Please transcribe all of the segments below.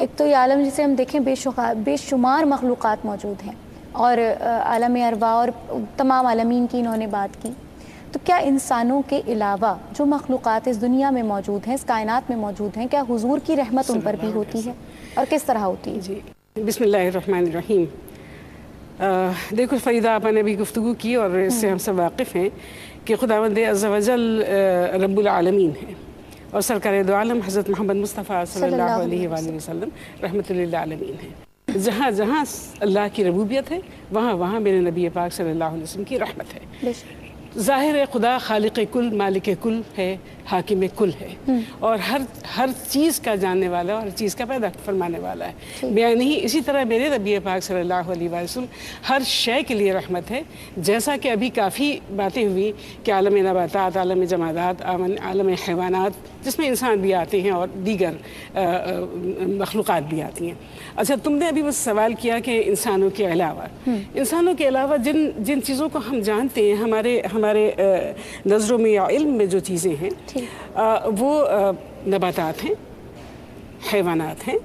ایک تو یہ عالم جسے ہم دیکھیں بے شمار مخلوقات موجود ہیں، اور عالم ارواح اور تمام عالمین کی انہوں نے بات کی، تو کیا انسانوں کے علاوہ جو مخلوقات اس دنیا میں موجود ہیں، اس کائنات میں موجود ہیں، کیا حضور کی رحمت ان پر بھی ہوتی ہے اور کس طرح ہوتی ہے؟ جی بسم اللہ الرحمن الرحیم۔ دیکھو فریدہ، آپ نے بھی گفتگو کی اور اس سے ہم سب واقف ہیں کہ خداوند عز و جل رب العالمین ہے، اور سرکار دو عالم حضرت محمد مصطفیٰ صلی اللہ علیہ وآلہ وسلم رحمت للعالمین ہے۔ جہاں جہاں اللہ کی ربوبیت ہے، وہاں وہاں میرے نبی پاک صلی اللہ علیہ وسلم کی رحمت ہے۔ ظاہر ہے خدا خالق کل، مالک کل ہے، حاکم کل ہے، اور ہر چیز کا جاننے والا اور ہر چیز کا پیدا فرمانے والا ہے۔ بیان نہیں اسی طرح میرے نبی پاک صلی اللہ علیہ وسلم ہر شے کے لیے رحمت ہے، جیسا کہ ابھی کافی باتیں ہوئی کہ عالم نباتات، عالم جمادات، عالم حیوانات، جس میں انسان بھی آتے ہیں اور دیگر مخلوقات بھی آتی ہیں۔ اچھا، تم نے ابھی بس سوال کیا کہ انسانوں کے علاوہ جن چیزوں کو ہم جانتے ہیں، ہمارے نظروں میں یا علم میں جو چیزیں ہیں وہ نباتات ہیں، حیوانات ہیں،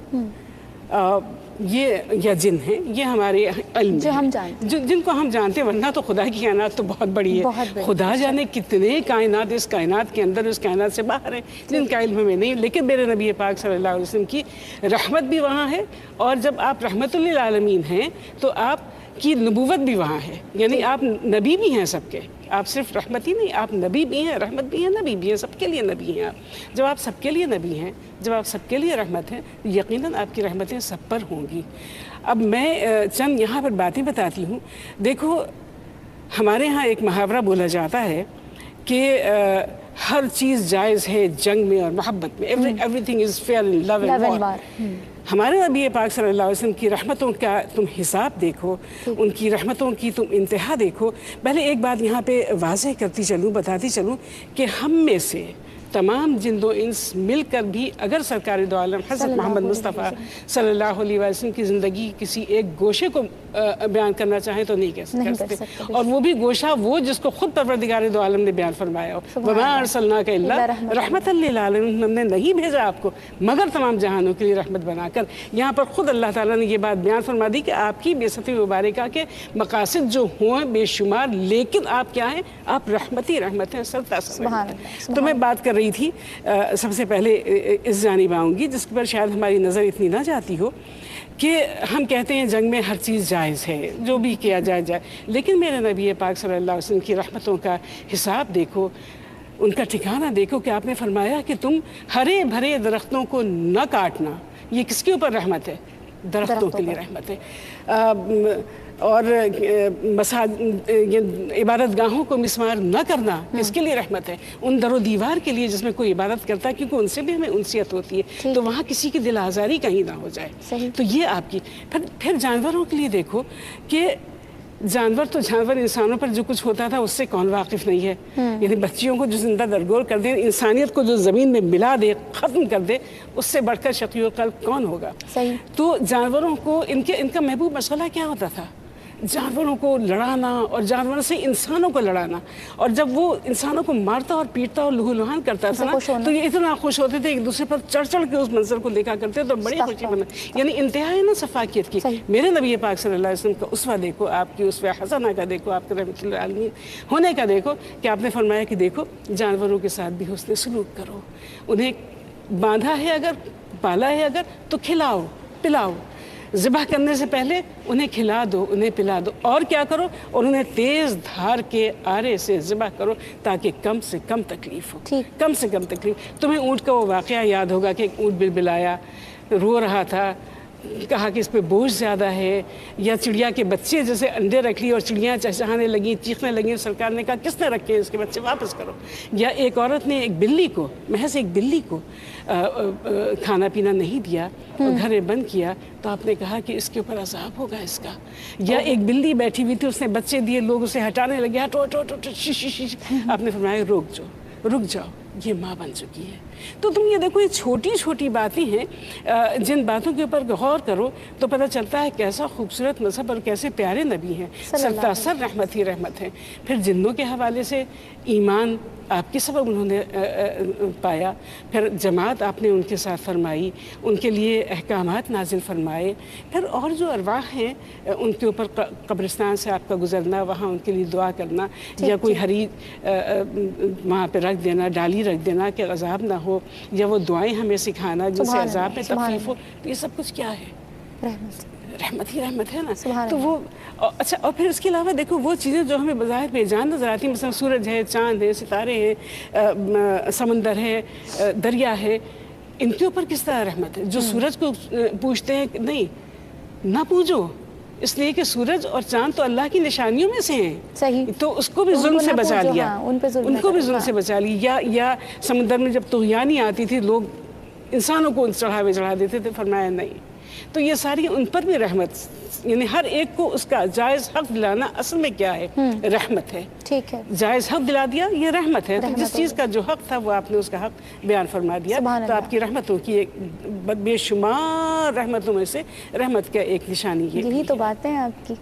یہ یا جن ہیں، یہ ہمارے علم جو ہم جانتے ہیں، جن کو ہم جانتے ہیں، ورنہ تو خدا کی کائنات تو بہت بڑی ہے۔ خدا جانے کتنے کائنات اس کائنات کے اندر، اس کائنات سے باہر ہیں، جن کا علم ہمیں نہیں، لیکن میرے نبی پاک صلی اللہ علیہ وسلم کی رحمت بھی وہاں ہے، اور جب آپ رحمت للعالمین ہیں تو آپ کی نبوت بھی وہاں ہے، یعنی آپ نبی بھی ہیں سب کے، آپ صرف رحمت ہی نہیں، آپ نبی بھی ہیں، رحمت بھی ہیں، نبی بھی ہیں، سب کے لیے نبی ہیں آپ۔ جب آپ سب کے لیے نبی ہیں، جب آپ سب کے لیے رحمت ہیں، یقیناً آپ کی رحمتیں سب پر ہوں گی۔ اب میں چند یہاں پر باتیں بتاتی ہوں۔ دیکھو، ہمارے ہاں ایک محاورہ بولا جاتا ہے کہ ہر چیز جائز ہے جنگ میں اور محبت میں، everything is fair in love and war. ہمارے نبی پاک صلی اللہ علیہ وسلم کی رحمتوں کا تم حساب دیکھو، ان کی رحمتوں کی تم انتہا دیکھو۔ پہلے ایک بات یہاں پہ واضح کرتی چلوں، بتاتی چلوں کہ ہم میں سے تمام جن و انس مل کر بھی اگر سرکار دو عالم حضرت محمد مصطفیٰ صلی اللہ علیہ وسلم کی زندگی کسی ایک گوشے کو بیان کرنا چاہیں تو نہیں کر سکتے، اور وہ بھی گوشہ وہ جس کو خود پروردگار دو عالم نے بیان فرمایا ہو، وَمَا أَرْسَلْنَاكَ إِلَّا رَحْمَةً لِّلْعَالَمِينَ، ہم نے نہیں بھیجا آپ کو مگر تمام جہانوں کے لیے رحمت بنا کر۔ یہاں پر خود اللہ تعالیٰ نے یہ بات بیان فرما دی کہ آپ کی بعثت مبارکہ کے مقاصد جو ہوں بے شمار، لیکن آپ کیا ہیں؟ آپ رحمت ہیں، سرتاسر رحمت۔ تو میں بات کر رہی تھی، سب سے پہلے اس جانب آؤں گی جس پر شاید ہماری نظر اتنی نہ جاتی ہو، کہ ہم کہتے ہیں جنگ میں ہر چیز جائز ہے، جو بھی کیا جائے، لیکن میرے نبی پاک صلی اللہ علیہ وسلم کی رحمتوں کا حساب دیکھو، ان کا ٹھکانہ دیکھو کہ آپ نے فرمایا کہ تم ہرے بھرے درختوں کو نہ کاٹنا۔ یہ کس کے اوپر رحمت ہے؟ درختوں کے لیے رحمت ہے۔ اور عبادت گاہوں کو مسمار نہ کرنا اس کے لیے رحمت ہے، ان در و دیوار کے لیے جس میں کوئی عبادت کرتا ہے، کیونکہ ان سے بھی ہمیں انسیت ہوتی ہے، تو وہاں کسی کی دل آزاری کہیں نہ ہو جائے۔ تو یہ آپ کی پھر جانوروں کے لیے دیکھو کہ جانور انسانوں پر جو کچھ ہوتا تھا اس سے کون واقف نہیں ہے؟ یعنی بچیوں کو جو زندہ درگور کر دے، انسانیت کو جو زمین میں ملا دے، ختم کر دے، اس سے بڑھ کر شقی القلب کون ہوگا؟ تو جانوروں کو ان کا محبوب مشغلہ کیا ہوتا تھا؟ جانوروں کو لڑانا اور جانوروں سے انسانوں کو لڑانا، اور جب وہ انسانوں کو مارتا اور پیٹتا اور لہو لہان کرتا تھا نا، تو یہ اتنا خوش ہوتے تھے، ایک دوسرے پر چڑھ چڑھ کے اس منظر کو دیکھا کرتے تو بڑی خوشی بنا، یعنی انتہائی نا صفاقیت کی۔ میرے نبی پاک صلی اللہ علیہ وسلم کا اسوہ دیکھو، آپ کی اسوہ حسنہ کا دیکھو، آپ کے رحمت للعالمین ہونے کا دیکھو، کہ آپ نے فرمایا کہ دیکھو جانوروں کے ساتھ بھی حسن سلوک کرو، انہیں باندھا ہے اگر، پالا ہے اگر، تو کھلاؤ پلاؤ، ذبح کرنے سے پہلے انہیں کھلا دو، انہیں پلا دو، اور کیا کرو؟ اور انہیں تیز دھار کے آرے سے ذبح کرو تاکہ کم سے کم تکلیف ہو، کم سے کم تکلیف۔ تمہیں اونٹ کا وہ واقعہ یاد ہوگا کہ ایک اونٹ بلبلایا، رو رہا تھا، کہا کہ اس پہ بوجھ زیادہ ہے، یا چڑیا کے بچے جیسے انڈے رکھ لیے اور چڑیاں چہچہانے لگیں، چیخنے لگیں، سرکار نے کہا کس نے رکھے اس کے بچے واپس کرو۔ یا ایک عورت نے ایک بلی کو، محض ایک بلی کو کھانا پینا نہیں دیا اور گھر میں بند کیا، تو آپ نے کہا کہ اس کے اوپر عذاب ہوگا اس کا۔ یا ایک بلی بیٹھی ہوئی تھی، اس نے بچے دیے، لوگ اسے ہٹانے لگے، ہٹو ہٹو ہٹو، آپ نے فرمایا رک جاؤ، یہ ماں بن چکی ہے. تو تم یہ دیکھو، یہ چھوٹی چھوٹی باتیں ہیں، جن باتوں کے اوپر غور کرو تو پتہ چلتا ہے کیسا خوبصورت مذہب اور کیسے پیارے نبی ہیں. سرتاسر رحمت ہی رحمت ہے. پھر جنوں کے حوالے سے ایمان آپ کے سبب انہوں نے پایا، پھر جماعت آپ نے ان کے ساتھ فرمائی، ان کے لیے احکامات نازل فرمائے. پھر اور جو ارواح ہیں ان کے اوپر قبرستان سے آپ کا گزرنا، وہاں ان کے لیے دعا کرنا، یا کوئی ہری وہاں پہ رکھ دینا، ڈالی رکھ دینا کہ عذاب نہ ہو، یا وہ دعائیں ہمیں سکھانا جن سے عذاب میں تخفیف ہو. تو یہ سب کچھ کیا ہے؟ رحمت ہی رحمت ہے نا. تو وہ اچھا، اور پھر اس کے علاوہ دیکھو وہ چیزیں جو ہمیں بظاہر بے جان نظر آتی ہیں، مثلا سورج ہے، چاند ہے، ستارے ہیں، سمندر ہے، دریا ہے، ان کے اوپر کس طرح رحمت ہے. جو سورج کو پوچھتے ہیں نہیں نہ پوجو، اس لیے کہ سورج اور چاند تو اللہ کی نشانیوں میں سے ہیں. صحیح. تو اس کو بھی ظلم سے بچا لیا، ان کو بھی ظلم سے بچا لیا. یا سمندر میں جب طغیانی آتی تھی، لوگ انسانوں کو چڑھا دیتے تھے، فرمایا نہیں. تو یہ ساری ان پر بھی رحمت، یعنی ہر ایک کو اس کا جائز حق دلانا اصل میں کیا ہے؟ رحمت ہے. ٹھیک ہے، جائز حق دلا دیا، یہ رحمت ہے. تو جس چیز کا جو حق تھا وہ آپ نے اس کا حق بیان فرما دیا. تو آپ کی رحمتوں کی ایک بے شمار رحمتوں میں سے رحمت کا ایک نشانی ہے. یہی تو باتیں ہیں آپ کی،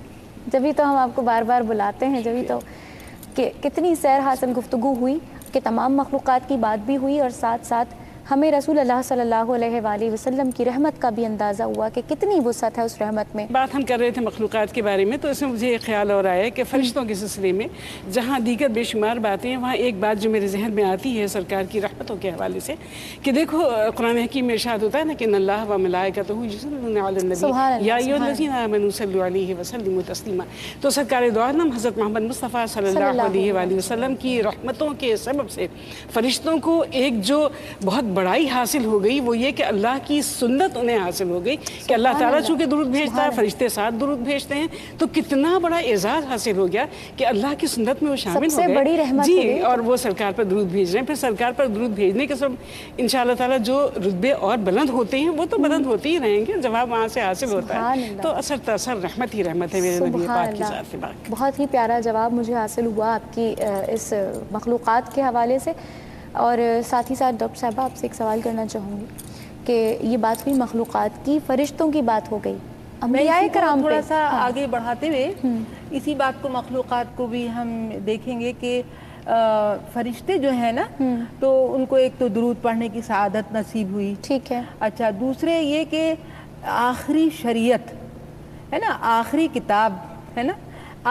جبھی تو ہم آپ کو بار بار بلاتے ہیں، جبھی تو کہ کتنی سیر حاصل گفتگو ہوئی کہ تمام مخلوقات کی بات بھی ہوئی، اور ساتھ ساتھ ہمیں رسول اللہ صلی اللہ علیہ وآلہ وسلم کی رحمت کا بھی اندازہ ہوا کہ کتنی وسعت ہے اس رحمت میں. بات ہم کر رہے تھے مخلوقات کے بارے میں، تو اس میں مجھے ایک خیال اور آیا کہ فرشتوں کے سلسلے میں جہاں دیگر بے شمار باتیں ہیں، وہاں ایک بات جو میرے ذہن میں آتی ہے سرکار کی رحمتوں کے حوالے سے، کہ دیکھو قرآن حکیم میں ارشاد ہوتا ہے نا کہ ان اللہ و ملائکتہ یصلون علی النبی یا ایھا الذین آمنوا صلوا علیہ وسلموا تسلیما. تو سرکار دو عالم حضرت محمد مصطفیٰ صلی اللہ علیہ وآلہ وسلم کی رحمتوں کے سبب سے فرشتوں کو ایک جو بہت بڑائی حاصل ہو گئی، وہ یہ کہ اللہ کی سنت انہیں حاصل ہو گئی کہ اللہ تعالیٰ چونکہ درود بھیجتا ہے، فرشتے ساتھ درود بھیجتے ہیں. تو کتنا بڑا اعزاز حاصل ہو گیا کہ اللہ کی سنت میں وہ شامل ہو گئے. سب سے بڑی رحمت جی، اور وہ سرکار پر درود بھیج رہے ہیں. پھر سرکار پر درود بھیجنے کے سب انشاءاللہ تعالیٰ جو رتبے اور بلند ہوتے ہیں وہ تو بلند ہوتے ہی رہیں گے، جواب وہاں سے حاصل ہوتا ہے. تو اثر تاثر رحمت ہی رحمت ہے میرے نبی پاک کی ذات سے. بہت ہی پیارا جواب مجھے حاصل ہوا آپ کی اس مخلوقات کے حوالے سے. اور ساتھ ہی ساتھ ڈاکٹر صاحبہ آپ سے ایک سوال کرنا چاہوں گی کہ یہ بات ہوئی مخلوقات کی، فرشتوں کی بات ہو گئی، انبیاء کرام تھوڑا سا آگے بڑھاتے ہوئے اسی بات کو، مخلوقات کو بھی ہم دیکھیں گے کہ فرشتے جو ہیں نا، تو ان کو ایک تو درود پڑھنے کی سعادت نصیب ہوئی. ٹھیک ہے. اچھا، دوسرے یہ کہ آخری شریعت ہے نا، آخری کتاب ہے نا،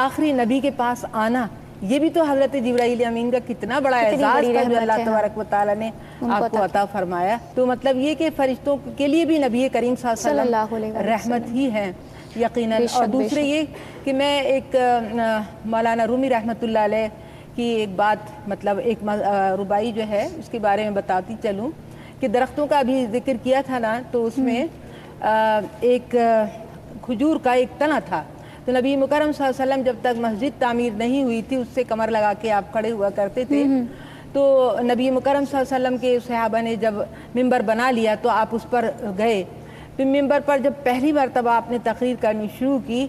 آخری نبی کے پاس آنا، یہ بھی تو حضرت جبرائیل امین کا کتنا بڑا اعزاز تھا جو اللہ تبارک و تعالیٰ نے آپ کو عطا فرمایا. تو مطلب یہ کہ فرشتوں کے لیے بھی نبی کریم صلی اللہ علیہ وسلم رحمت ہی ہے یقیناً. اور دوسرے یہ کہ میں ایک مولانا رومی رحمۃ اللہ علیہ کی ایک بات، مطلب ایک ربائی جو ہے اس کے بارے میں بتاتی چلوں کہ درختوں کا بھی ذکر کیا تھا نا، تو اس میں ایک کھجور کا ایک تنا تھا. تو نبی مکرم صلی اللہ علیہ وسلم جب تک مسجد تعمیر نہیں ہوئی تھی، اس سے کمر لگا کے آپ کھڑے ہوا کرتے تھے. تو نبی مکرم صلی اللہ علیہ وسلم کے صحابہ نے جب ممبر بنا لیا تو آپ اس پر گئے. پھر ممبر پر جب پہلی مرتبہ آپ نے تقریر کرنی شروع کی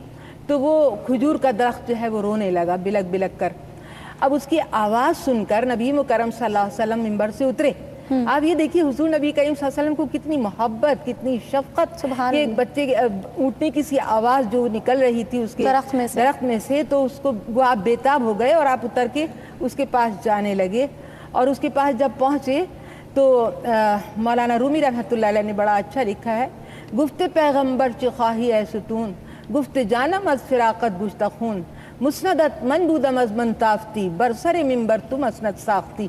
تو وہ کھجور کا درخت جو ہے وہ رونے لگا بلک بلک کر. اب اس کی آواز سن کر نبی مکرم صلی اللہ علیہ وسلم ممبر سے اترے. آپ یہ دیکھیے حضور نبی کریم صلی اللہ علیہ وسلم کو کتنی محبت، کتنی شفقت کہ ایک بچے کے اونٹنے کی سی آواز جو نکل رہی تھی اس کے درخت میں سے، تو اس کو وہ آپ بےتاب ہو گئے اور آپ اتر کے اس کے پاس جانے لگے. اور اس کے پاس جب پہنچے تو مولانا رومی رحمۃ اللہ علیہ نے بڑا اچھا لکھا ہے، گفت پیغمبر چہ خواہی اے ستون، گفت جانم از فراقت گشتخون، مسندت من بودم از من تافتی، برسر ممبر تو مسند ساختی.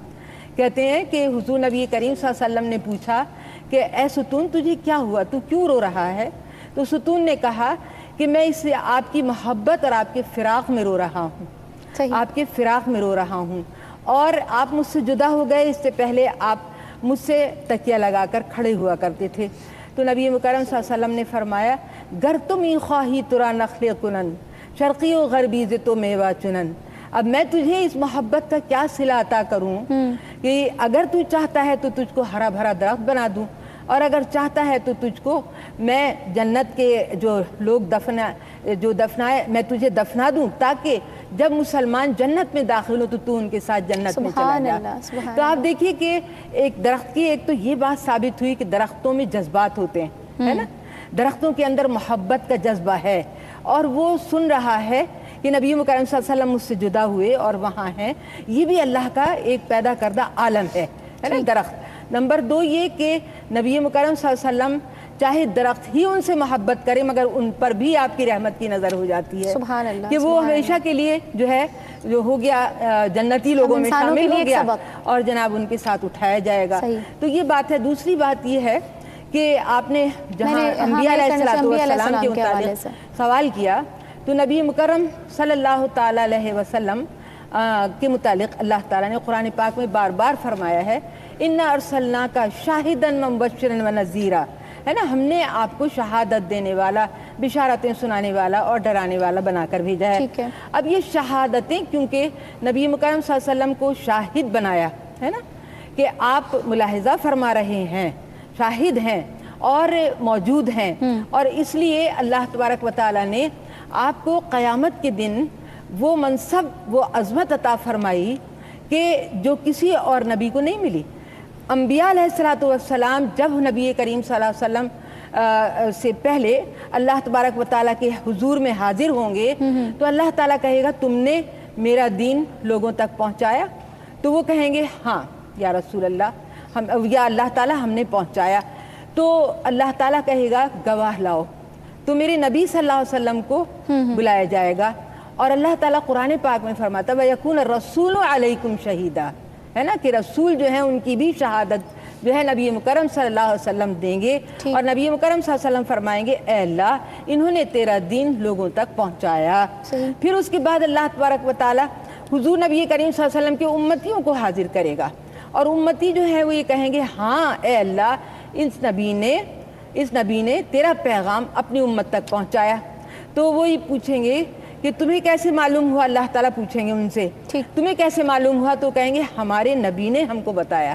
کہتے ہیں کہ حضور نبی کریم صلی اللہ علیہ وسلم نے پوچھا کہ اے ستون تجھے کیا ہوا، تو کیوں رو رہا ہے؟ تو ستون نے کہا کہ میں اس سے آپ کی محبت اور آپ کے فراق میں رو رہا ہوں، آپ کے فراق میں رو رہا ہوں. اور آپ مجھ سے جدا ہو گئے، اس سے پہلے آپ مجھ سے تکیہ لگا کر کھڑے ہوا کرتے تھے. تو نبی مکرم صلی اللہ علیہ وسلم نے فرمایا، گر تم ای خواہی ترا نخل کنن، شرقی و غربی ز تو میوہ چنن. اب میں تجھے اس محبت کا کیا صلہ عطا کروں کہ اگر تو چاہتا ہے تو تجھ کو ہرا بھرا درخت بنا دوں، اور اگر چاہتا ہے تو تجھ کو میں جنت کے جو لوگ دفنائے میں تجھے دفنا دوں، تاکہ جب مسلمان جنت میں داخل ہو تو ان کے ساتھ جنت میں چلا جا۔ تو آپ دیکھیے کہ ایک درخت کی ایک تو یہ بات ثابت ہوئی کہ درختوں میں جذبات ہوتے ہیں، ہے نا، درختوں کے اندر محبت کا جذبہ ہے، اور وہ سن رہا ہے کہ نبی مکرم صلی اللہ علیہ وسلم مجھ سے جدا ہوئے اور وہاں ہیں، یہ بھی اللہ کا ایک پیدا کردہ عالم ہے نا درخت۔ نمبر 2 یہ کہ نبی مکرم صلی اللہ علیہ وسلم چاہے درخت ہی ان سے محبت کرے مگر ان پر بھی آپ کی رحمت کی نظر ہو جاتی ہے کہ وہ ہمیشہ کے لیے جو ہے جو ہو گیا جنتی لوگوں میں شامل ہو گیا اور جناب ان کے ساتھ اٹھایا جائے گا۔ تو یہ بات ہے۔ دوسری بات یہ ہے کہ آپ نے جہاں انبیاء علیہ السلام کے متعلق سوال کیا تو نبی مکرم صلی اللہ تعالیٰ علیہ وسلم کے متعلق اللہ تعالیٰ نے قرآن پاک میں بار بار فرمایا ہے اِنَّا أَرْسَلْنَاكَ شَاهِدًا وَمُبَشِّرًا وَنَذِيرًا، ہے نا، ہم نے آپ کو شہادت دینے والا، بشارتیں سنانے والا اور ڈرانے والا بنا کر بھیجا ہے۔ اب یہ شہادتیں کیونکہ نبی مکرم صلی اللہ علیہ وسلم کو شاہد بنایا ہے نا کہ آپ ملاحظہ فرما رہے ہیں، شاہد ہیں اور موجود ہیں، اور اس لیے اللہ تبارک و تعالیٰ نے آپ کو قیامت کے دن وہ منصب، وہ عظمت عطا فرمائی کہ جو کسی اور نبی کو نہیں ملی۔ انبیاء علیہ السلام جب نبی کریم صلی اللہ علیہ وسلم سے پہلے اللہ تبارک و تعالیٰ کے حضور میں حاضر ہوں گے تو اللہ تعالیٰ کہے گا تم نے میرا دین لوگوں تک پہنچایا؟ تو وہ کہیں گے ہاں یا رسول اللہ، یا اللہ تعالیٰ ہم نے پہنچایا۔ تو اللہ تعالیٰ کہے گا گواہ لاؤ، تو میرے نبی صلی اللہ علیہ وسلم کو بلایا جائے گا، اور اللہ تعالیٰ قرآن پاک میں فرماتا وَيَكُونَ الرَّسُولُ عَلَيْكُمْ شَهِيدًا، ہے نا، کہ رسول جو ہیں ان کی بھی شہادت جو ہے نبی مکرم صلی اللہ علیہ وسلم دیں گے، اور نبی مکرم صلی اللہ علیہ وسلم فرمائیں گے اے اللہ انہوں نے تیرا دین لوگوں تک پہنچایا۔ پھر اس کے بعد اللہ تبارک و تعالیٰ حضور نبی کریم صلی اللہ علیہ وسلم کے امتیوں کو حاضر کرے گا، اور امتی جو ہے وہ یہ کہیں گے ہاں اے اللہ اس نبی نے تیرا پیغام اپنی امت تک پہنچایا۔ تو وہ یہ پوچھیں گے کہ تمہیں کیسے معلوم ہوا، اللہ تعالیٰ پوچھیں گے ان سے تمہیں کیسے معلوم ہوا، تو کہیں گے ہمارے نبی نے ہم کو بتایا۔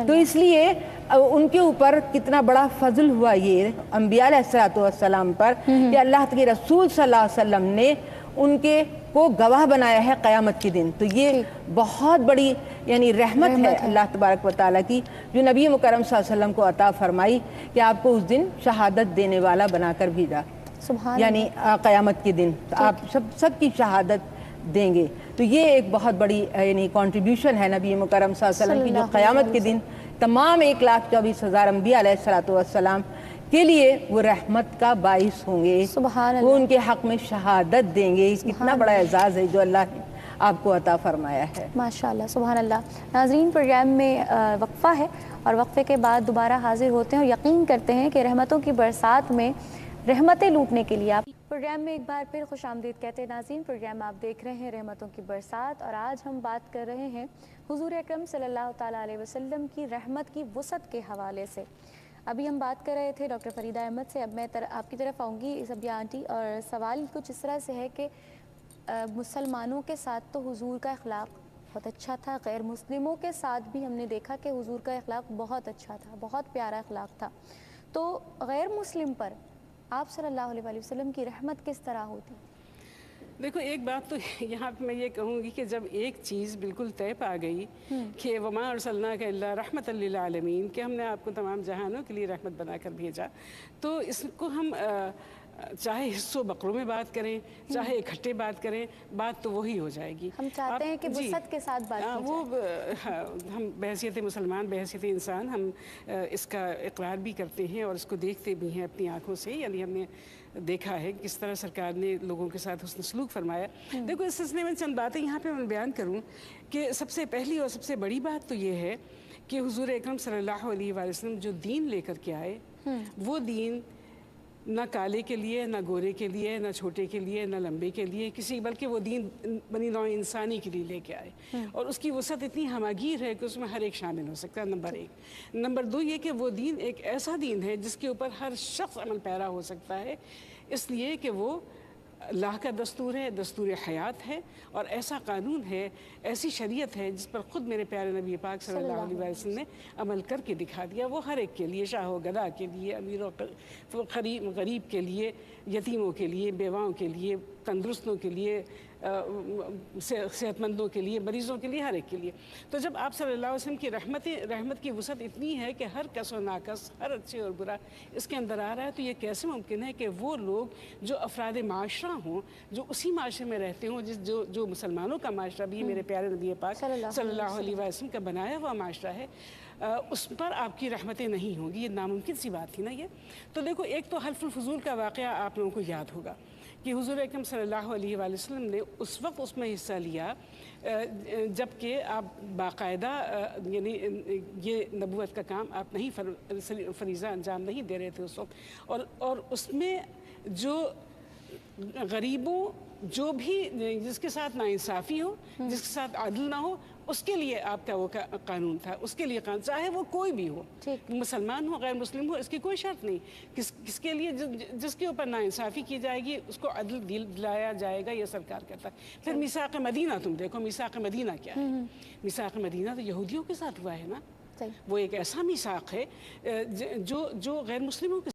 تو اس لیے ان کے اوپر کتنا بڑا فضل ہوا یہ انبیاء علیہ السلام پر کہ اللہ کے رسول صلی اللہ علیہ وسلم نے ان کے کو گواہ بنایا ہے قیامت کے دن۔ تو یہ بہت بڑی یعنی رحمت ہے اللہ تبارک و تعالیٰ کی جو نبی مکرم صلی اللہ علیہ وسلم کو عطا فرمائی کہ آپ کو اس دن شہادت دینے والا بنا کر بھیجا، یعنی قیامت کے دن آپ سب کی شہادت دیں گے۔ تو یہ ایک بہت بڑی یعنی کنٹریبیوشن ہے نبی مکرم صلی اللہ علیہ وسلم کی جو قیامت کے دن تمام 1,24,000 انبیاء علیہ السلام کے لیے وہ رحمت کا باعث ہوں گے، وہ ان کے حق میں شہادت دیں گے۔ اتنا بڑا اعزاز ہے جو اللہ نے آپ کو عطا فرمایا ہے۔ ماشاءاللہ، سبحان اللہ۔ ناظرین، پروگرام میں وقفہ ہے اور وقفے کے بعد دوبارہ حاضر ہوتے ہیں اور یقین کرتے ہیں کہ رحمتوں کی برسات میں رحمتیں لوٹنے کے لیے آپ پروگرام میں ایک بار پھر خوش آمدید کہتے ہیں۔ ناظرین، پروگرام آپ دیکھ رہے ہیں رحمتوں کی برسات، اور آج ہم بات کر رہے ہیں حضور اکرم صلی اللہ تعالیٰ علیہ وسلم کی رحمت کی وسعت کے حوالے سے۔ ابھی ہم بات کر رہے تھے ڈاکٹر فریدہ احمد سے، اب میں آپ کی طرف آؤں گی سبیہ آنٹی، اور سوال کچھ اس طرح سے ہے کہ مسلمانوں کے ساتھ تو حضور کا اخلاق بہت اچھا تھا، غیر مسلموں کے ساتھ بھی ہم نے دیکھا کہ حضور کا اخلاق بہت اچھا تھا، بہت پیارا اخلاق تھا، تو غیر مسلم پر آپ صلی اللہ علیہ وسلم کی رحمت کس طرح ہوتی؟ دیکھو، ایک بات تو یہاں پہ میں یہ کہوں گی کہ جب ایک چیز بالکل طے پا گئی کہ وما ارسلناک الا رحمۃ للعالمین، کہ ہم نے آپ کو تمام جہانوں کے لیے رحمت بنا کر بھیجا، تو اس کو ہم چاہے حصوں بقروں میں بات کریں، چاہے اکٹھے بات کریں، بات تو وہی ہو جائے گی۔ ہم چاہتے ہیں کہ وسعت کے ساتھ بات کی جائے۔ ہم بحیثیت مسلمان، بحیثیت انسان، ہم اس کا اقرار بھی کرتے ہیں اور اس کو دیکھتے بھی ہیں اپنی آنکھوں سے، یعنی ہم نے دیکھا ہے کس طرح سرکار نے لوگوں کے ساتھ حسن سلوک فرمایا۔ دیکھو، اس سلسلے میں چند باتیں یہاں پہ میں بیان کروں کہ سب سے پہلی اور سب سے بڑی بات تو یہ ہے کہ حضور اکرم صلی اللہ علیہ وسلم جو دین لے کر کے آئے، وہ دین نہ کالے کے لیے، نہ گورے کے لیے، نہ چھوٹے کے لیے، نہ لمبے کے لیے کسی، بلکہ وہ دین بنی نوع انسانی کے لیے لے کے آئے، اور اس کی وسعت اتنی ہماگیر ہے کہ اس میں ہر ایک شامل ہو سکتا ہے، نمبر 1۔ نمبر 2 یہ کہ وہ دین ایک ایسا دین ہے جس کے اوپر ہر شخص عمل پیرا ہو سکتا ہے، اس لیے کہ وہ اللہ کا دستور ہے، دستور حیات ہے، اور ایسا قانون ہے، ایسی شریعت ہے جس پر خود میرے پیارے نبی پاک صلی اللہ علیہ وسلم نے عمل کر کے دکھا دیا. وہ ہر ایک کے لیے، شاہ و گدا کے لیے، امیر و غریب کے لیے، یتیموں کے لیے، بیواؤں کے لیے، تندرستوں کے لیے، صحت مندوں کے لیے، مریضوں کے لیے، ہر ایک کے لیے. تو جب آپ صلی اللہ علیہ وسلم کی رحمت کی وسعت اتنی ہے کہ ہر کس و ناکس، ہر اچھے اور برا اس کے اندر آ رہا ہے، تو یہ کیسے ممکن ہے کہ وہ لوگ جو افراد معاشرہ ہوں، جو اسی معاشرے میں رہتے ہوں، جو مسلمانوں کا معاشرہ بھی میرے پیارے نبی پاک صلی اللہ علیہ وسلم کا بنایا ہوا معاشرہ ہے، اس پر آپ کی رحمتیں نہیں ہوں گی؟ یہ ناممکن سی بات تھی نا یہ. تو دیکھو، ایک تو حلف الفضول کا واقعہ آپ لوگوں کو یاد ہوگا کہ حضور اکرم صلی اللہ علیہ وآلہ وسلم نے اس وقت اس میں حصہ لیا جب کہ آپ باقاعدہ یعنی یہ نبوت کا کام آپ نہیں فریضہ انجام نہیں دے رہے تھے اس وقت، اور اس میں جو غریبوں، جو بھی جس کے ساتھ ناانصافی ہو، جس کے ساتھ عدل نہ ہو، اس کے لیے آپ کا وہ قانون تھا. اس کے لیے قانون، چاہے وہ کوئی بھی ہو، مسلمان ہو، غیر مسلم ہو، اس کی کوئی شرط نہیں. کس کے لیے جس کے اوپر ناانصافی کی جائے گی اس کو عدل دلایا جائے گا، یہ سرکار کہتا ہے. پھر میثاق مدینہ، تم دیکھو میثاق مدینہ کیا ہے. میثاق مدینہ تو یہودیوں کے ساتھ ہوا ہے نا. وہ ایک ایسا میثاق ہے جو غیر مسلموں کے